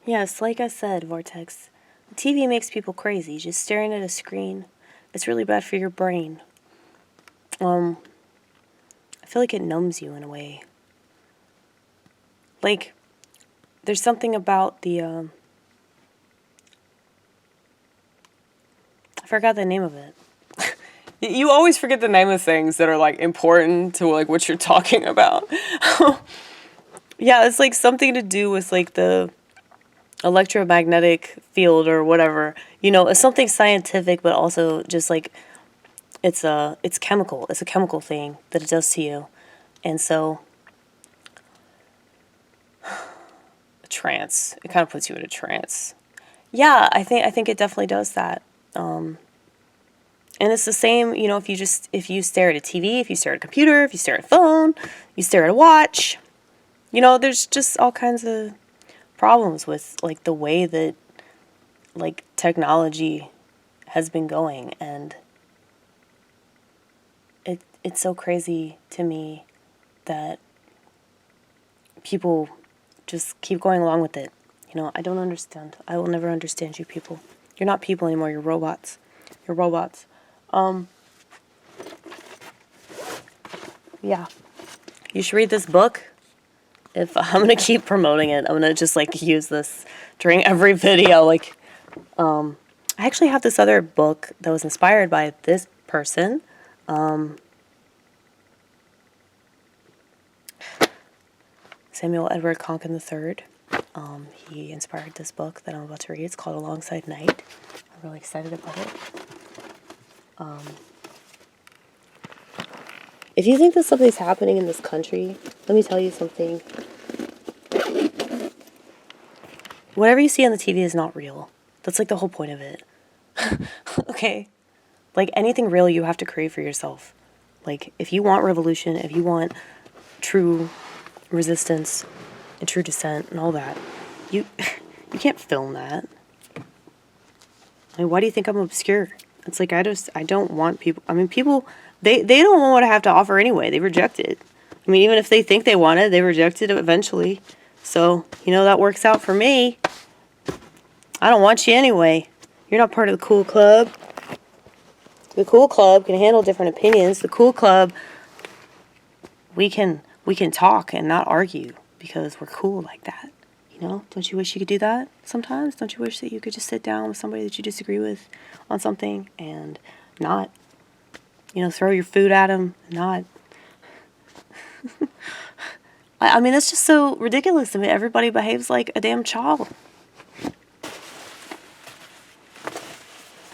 Yes, like I said, Vortex, TV makes people crazy. Just staring at a screen, it's really bad for your brain. I feel like it numbs you in a way. Like, there's something about the, I forgot the name of it. You always forget the name of things that are like important to like what you're talking about. Yeah, it's like something to do with like the electromagnetic field or whatever. You know, it's something scientific, but also just like it's chemical. It's a chemical thing that it does to you, and so A trance. It kind of puts you in a trance. yeah, I think it definitely does that. And it's the same, you know, if you stare at a TV, if you stare at a computer, if you stare at a phone, you stare at a watch, you know, there's just all kinds of problems with like the way that like technology has been going, and it's so crazy to me that people just keep going along with it. You know, I don't understand. I will never understand you people. You're not people anymore, you're robots. You're robots. Yeah. You should read this book. If I'm gonna keep promoting it, I'm gonna just like use this during every video. Like, I actually have this other book that was inspired by this person. Samuel Edward Konkin III. He inspired this book that I'm about to read. It's called Alongside Night. I'm really excited about it. If you think that something's happening in this country, let me tell you something. Whatever you see on the TV is not real. That's like the whole point of it. Okay? Like anything real you have to create for yourself. Like if you want revolution, if you want true resistance and true dissent and all that, you you can't film that. I mean, why do you think I'm obscure? It's like I don't want people. I mean, people they don't want what I have to offer anyway. They reject it. I mean, even if they think they want it, they reject it eventually. So, you know, that works out for me. I don't want you anyway. You're not part of the cool club. The cool club can handle different opinions. The cool club, we can talk and not argue because we're cool like that. You know, don't you wish you could do that sometimes? Don't you wish that you could just sit down with somebody that you disagree with on something and not, you know, throw your food at them, not. I mean, that's just so ridiculous. I mean, everybody behaves like a damn child.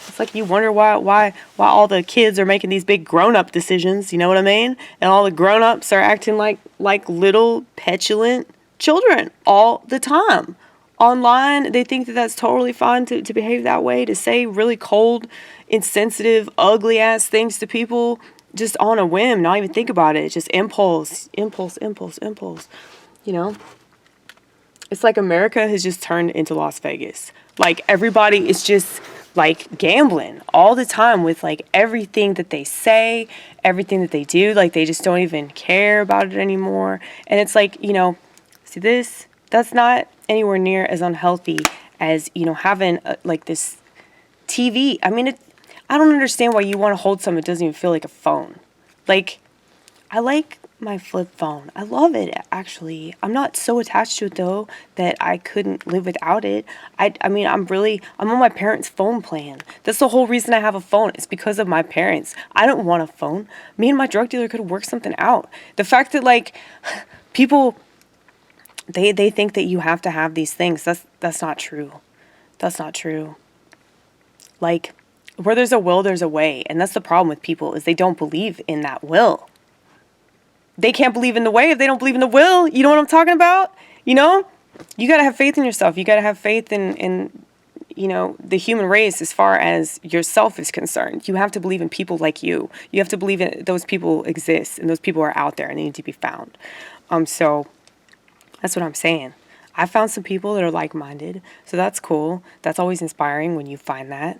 It's like you wonder why all the kids are making these big grown-up decisions, you know what I mean? And all the grown-ups are acting like little petulant children all the time. Online, they think that that's totally fine to behave that way, to say really cold, insensitive, ugly-ass things to people just on a whim, not even think about it. It's just impulse, you know? It's like America has just turned into Las Vegas. Like everybody is just like gambling all the time with like everything that they say, everything that they do. Like they just don't even care about it anymore. And it's like, you know, see this, that's not anywhere near as unhealthy as, you know, having like this TV. I mean, I don't understand why you want to hold something that doesn't even feel like a phone. Like, I like my flip phone. I love it, actually. I'm not so attached to it, though, that I couldn't live without it. I mean, I'm on my parents' phone plan. That's the whole reason I have a phone. It's because of my parents. I don't want a phone. Me and my drug dealer could work something out. The fact that, like, people, they think that you have to have these things. That's not true. That's not true. Like, where there's a will, there's a way. And that's the problem with people, is they don't believe in that will. They can't believe in the way if they don't believe in the will. You know what I'm talking about? You know? You got to have faith in yourself. You got to have faith in, you know, the human race as far as yourself is concerned. You have to believe in people like you. You have to believe in those people exist and those people are out there and they need to be found. So that's what I'm saying. I found some people that are like-minded. So that's cool. That's always inspiring when you find that.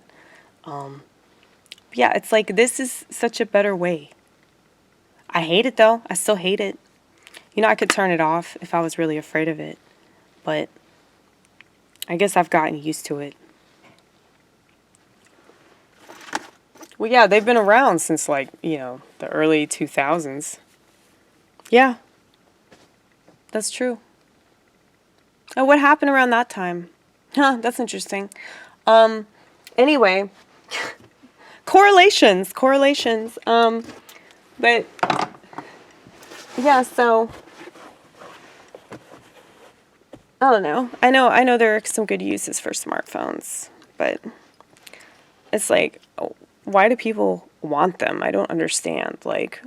Yeah, it's like this is such a better way. I hate it though. I still hate it. You know, I could turn it off if I was really afraid of it. But I guess I've gotten used to it. Well, yeah, they've been around since, like, the early 2000s. Yeah, that's true. Oh, what happened around that time? Huh, that's interesting. Anyway, correlations. But yeah, so I don't know. I know there are some good uses for smartphones, but it's like, why do people want them? I don't understand. Like,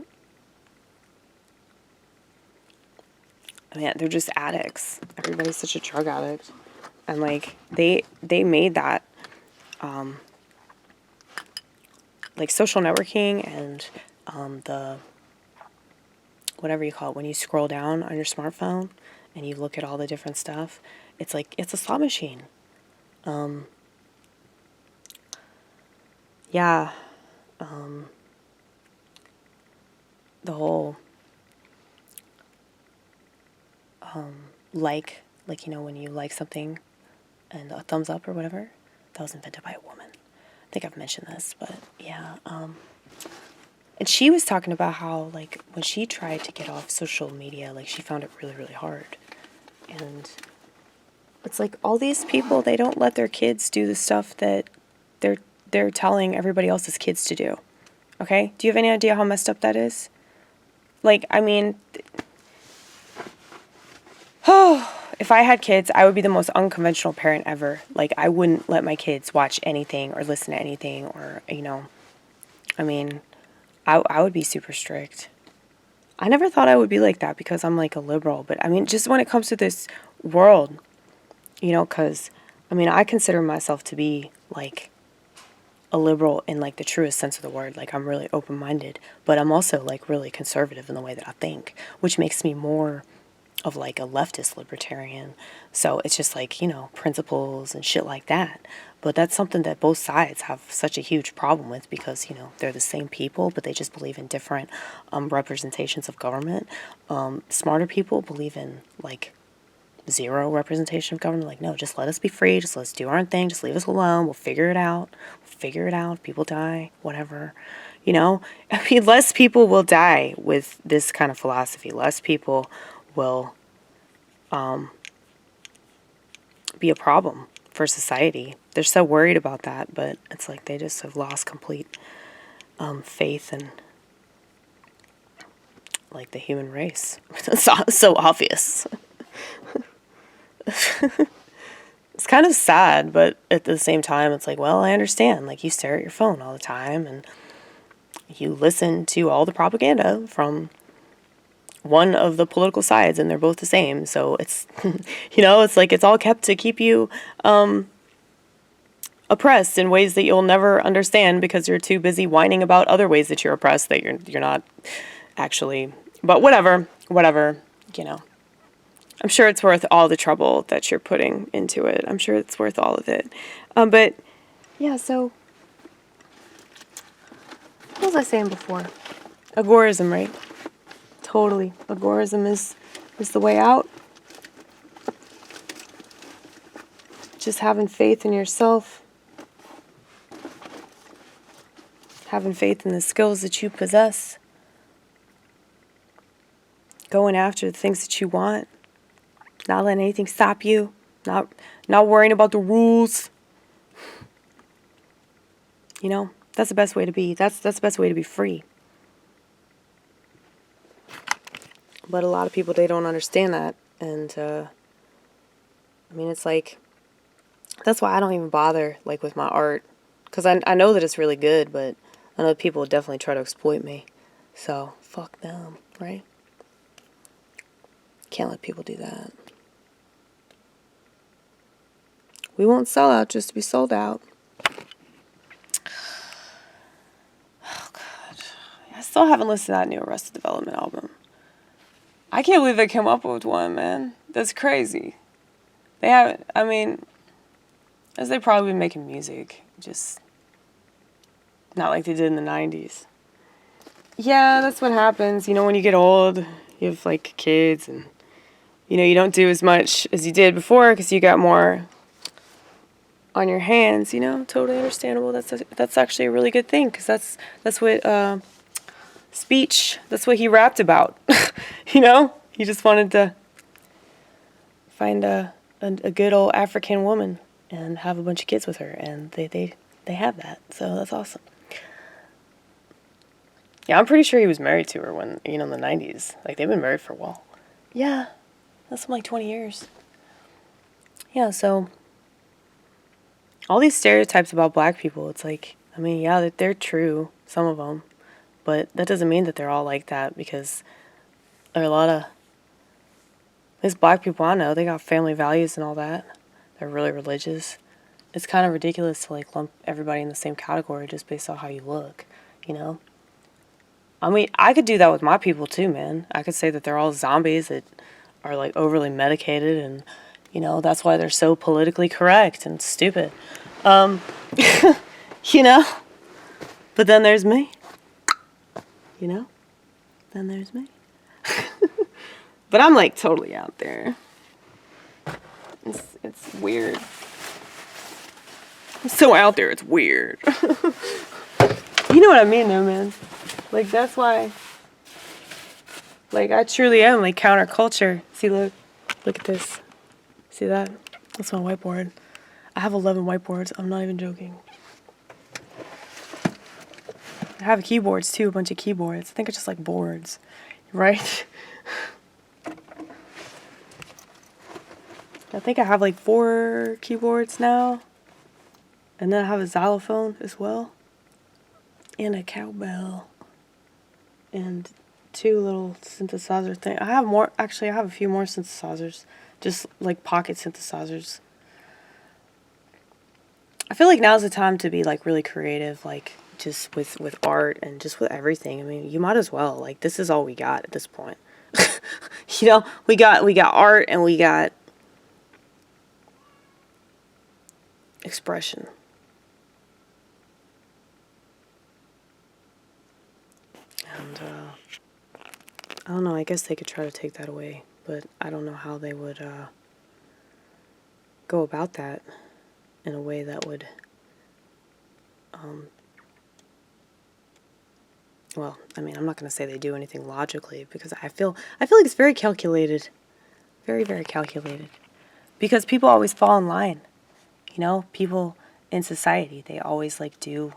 man, they're just addicts. Everybody's such a drug addict. And like they made that like social networking and the whatever you call it when you scroll down on your smartphone and you look at all the different stuff, it's like it's a slot machine. Yeah. The whole like when you like something and a thumbs up or whatever, that was invented by a woman. I think I've mentioned this, but yeah. And she was talking about how, like, when she tried to get off social media, like, she found it really, really hard. And it's like all these people, they don't let their kids do the stuff that they're telling everybody else's kids to do. Okay? Do you have any idea how messed up that is? Like, I mean, if I had kids, I would be the most unconventional parent ever. Like, I wouldn't let my kids watch anything or listen to anything or, I mean, I would be super strict. I never thought I would be like that because I'm like a liberal. But I mean, just when it comes to this world, because I mean, I consider myself to be like a liberal in like the truest sense of the word. Like, I'm really open-minded, but I'm also like really conservative in the way that I think, which makes me more of like a leftist libertarian. So it's just like, principles and shit like that. But that's something that both sides have such a huge problem with because, they're the same people, but they just believe in different representations of government. Smarter people believe in like zero representation of government. Like, no, just let us be free. Just let's do our own thing. Just leave us alone. We'll figure it out. People die, whatever. I mean, less people will die with this kind of philosophy. Less people will be a problem for society. They're so worried about that, but it's like they just have lost complete faith in like the human race. It's so obvious. It's kind of sad, but at the same time, it's like, well, I understand. Like, you stare at your phone all the time and you listen to all the propaganda from one of the political sides, and they're both the same. So it's, it's like it's all kept to keep you oppressed in ways that you'll never understand because you're too busy whining about other ways that you're oppressed that you're not actually. But whatever. I'm sure it's worth all the trouble that you're putting into it. I'm sure it's worth all of it. But yeah, so what was I saying before? Agorism, right? Totally. Agorism is the way out. Just having faith in yourself. Having faith in the skills that you possess. Going after the things that you want. Not letting anything stop you. Not worrying about the rules. That's the best way to be. That's the best way to be free. But a lot of people, they don't understand that. And, I mean, it's like, that's why I don't even bother, like, with my art. Because I know that it's really good, but I know people will definitely try to exploit me. So, fuck them, right? Can't let people do that. We won't sell out just to be sold out. Oh, God. I still haven't listened to that new Arrested Development album. I can't believe they came up with one, man. That's crazy. They haven't, I mean, as they probably been making music, just not like they did in the 90s. Yeah, that's what happens. When you get old, you have, like, kids, and, you don't do as much as you did before because you got more on your hands, you know, totally understandable. That's actually a really good thing, because that's what speech, that's what he rapped about. You know, he just wanted to find a good old African woman and have a bunch of kids with her, and they have that, so that's awesome. Yeah, I'm pretty sure he was married to her when, you know, in the 90s. Like, they've been married for a while. Yeah, that's like 20 years. Yeah, so all these stereotypes about black people, it's like, I mean, yeah, they're true, some of them, but that doesn't mean that they're all like that, because there are a lot of these black people I know, they got family values and all that. They're really religious. It's kind of ridiculous to like lump everybody in the same category just based on how you look, you know? I mean, I could do that with my people too, man. I could say that they're all zombies that are like overly medicated, and, you know, that's why they're so politically correct and stupid. You know? But then there's me. You know? Then there's me. But I'm like totally out there. It's weird. I'm so out there, it's weird. You know what I mean though, man? Like, that's why, like, I truly am like counterculture. See, look at this. See that? That's my whiteboard. I have 11 whiteboards. I'm not even joking. I have keyboards too, a bunch of keyboards. I think it's just like boards, right? I think I have like 4 keyboards now. And then I have a xylophone as well. And a cowbell. And 2 little synthesizer things. I have more, actually I have a few more synthesizers. Just like pocket synthesizers. I feel like now's the time to be like really creative, like just with art and just with everything. I mean, you might as well. Like, this is all we got at this point. You know, we got art and we got expression. And I don't know, I guess they could try to take that away, but I don't know how they would go about that in a way that would well, I mean, I'm not going to say they do anything logically, because I feel like it's very calculated. Very, very calculated. Because people always fall in line. You know, people in society, they always like do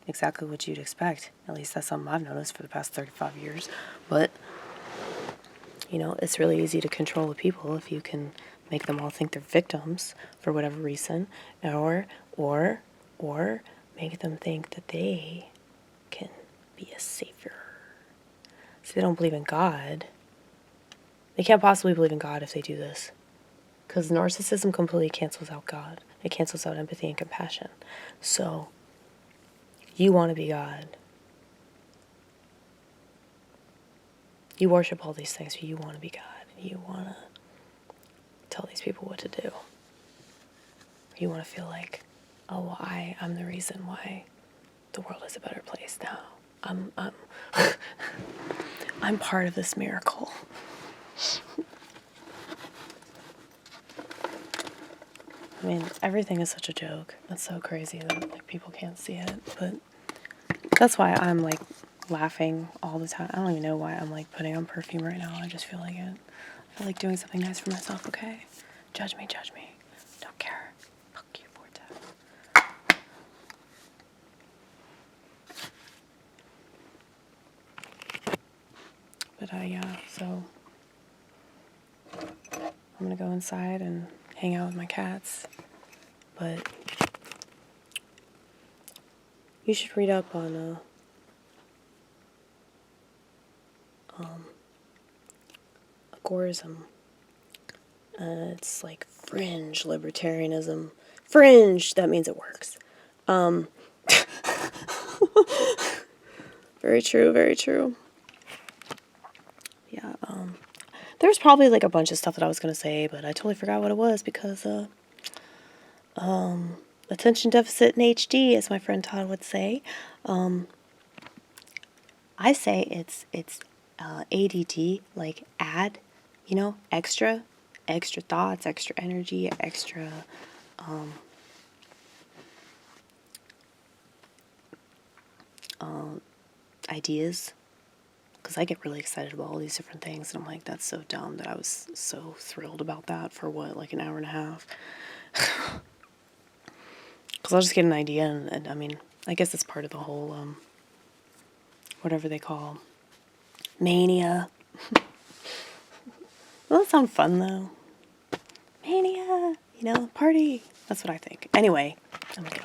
exactly what you'd expect. At least that's something I've noticed for the past 35 years. But, you know, it's really easy to control the people if you can make them all think they're victims for whatever reason, or make them think that they can be a savior. So they don't believe in God. They can't possibly believe in God if they do this. Because narcissism completely cancels out God. It cancels out empathy and compassion. So, you want to be God. You worship all these things, but you want to be God. You want to tell these people what to do. You want to feel like, oh, well, I'm the reason why the world is a better place now. I'm part of this miracle. I mean, everything is such a joke. It's so crazy that like people can't see it, but that's why I'm like laughing all the time. I don't even know why I'm like putting on perfume right now. I just feel like it. I feel like doing something nice for myself. Okay, judge me. Don't care. Fuck you, vortex. But yeah, so I'm gonna go inside and hang out with my cats. But you should read up on agorism. It's like fringe libertarianism. Fringe, that means it works. Very true, very true. Yeah, there's probably like a bunch of stuff that I was gonna say, but I totally forgot what it was because attention deficit in HD, as my friend Todd would say. I say it's ADD, like add, you know, extra thoughts, extra energy, extra ideas, because I get really excited about all these different things, and I'm like, that's so dumb that I was so thrilled about that for what, like an hour and a half. Because I'll just get an idea, and I mean, I guess it's part of the whole, whatever they call mania. Doesn't that sound fun though? Mania, party. That's what I think. Anyway, I'm okay.